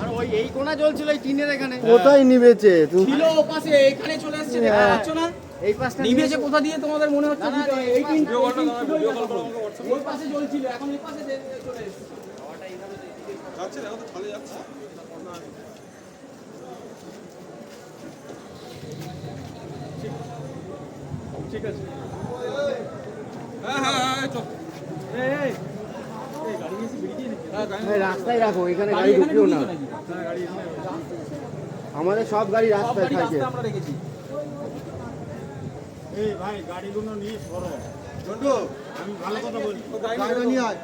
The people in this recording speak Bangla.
আর ওই এই কোণা জ্বলছিল এই টিনের এখানে। কোথায় নিবেছে তুমি? ছিল ও পাশে, এখানে চলে এসেছে, দেখতে পাচ্ছ না? এই পাশটা নিভেছে কোথা দিয়ে তোমাদের মনে হচ্ছে? না, এই তিন ওই পাশে জ্বলছিল, এখন এই পাশে চলে এসেছে। যাচ্ছে দেখো তো চলে যাচ্ছে। ঠিক আছে। হ্যাঁ হ্যাঁ হ্যাঁ চল। গাড়ি এসে বেরিয়ে নাকি? এই রাস্তায় রাখো, এখানে গাড়ি গাড়ি এখানে ঢুকিও না। ঢুকিয়েছো নাকি? হ্যাঁ, গাড়ি এখানে। আমাদের সব গাড়ি সব রাস্তায় গাড়ি থাকে। রাস্তায় আমরা রেখেছি। এই ভাই গাড়িগুলো নিয়ে সরো। জন্টু আমি ভালো কথা বলি। গাড়িটা নিয়ে আয়।